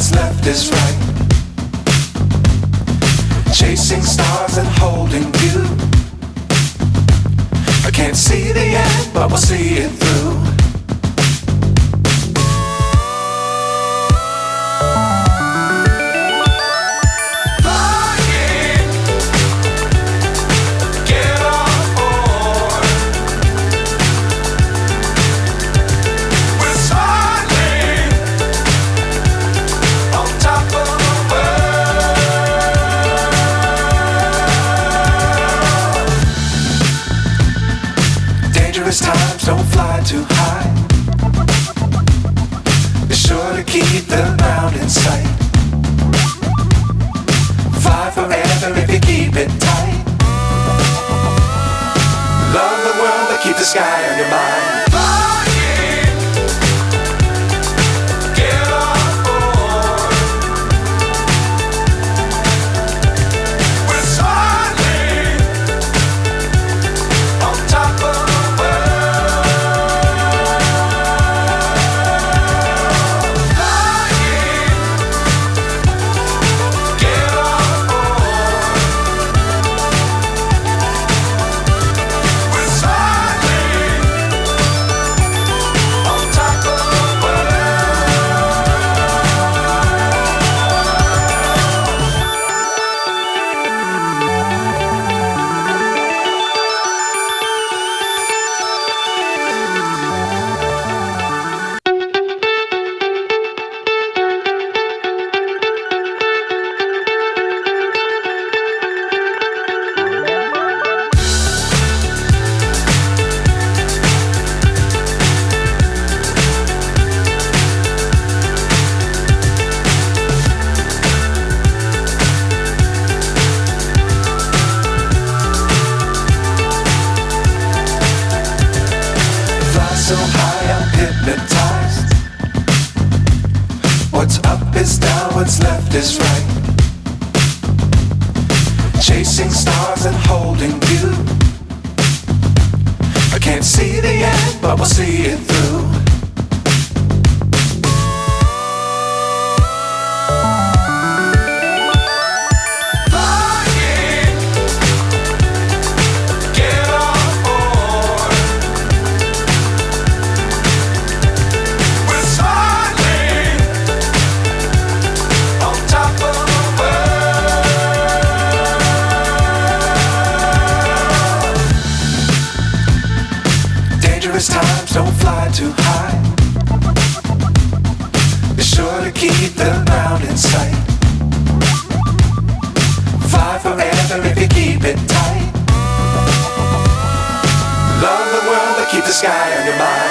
what's left is right. Chasing stars and holding you. I can't see the end, but we'll see it through. Times don't fly too high. Be sure to keep the ground in sight. Fly forever if you keep it tight. Love the world but keep the sky on your mind. So high I'm hypnotized. What's up is down, what's left is right. Chasing stars and holding you. I can't see the end, but we'll see it through. Times don't fly too high. Be sure to keep the ground in sight. Fly forever if you keep it tight. Love the world but keep the sky on your mind.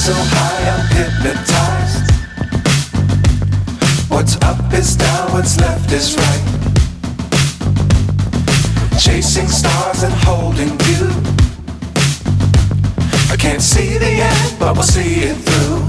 So high I'm hypnotized. What's up is down, what's left is right. Chasing stars and holding you. I can't see the end, but we'll see it through.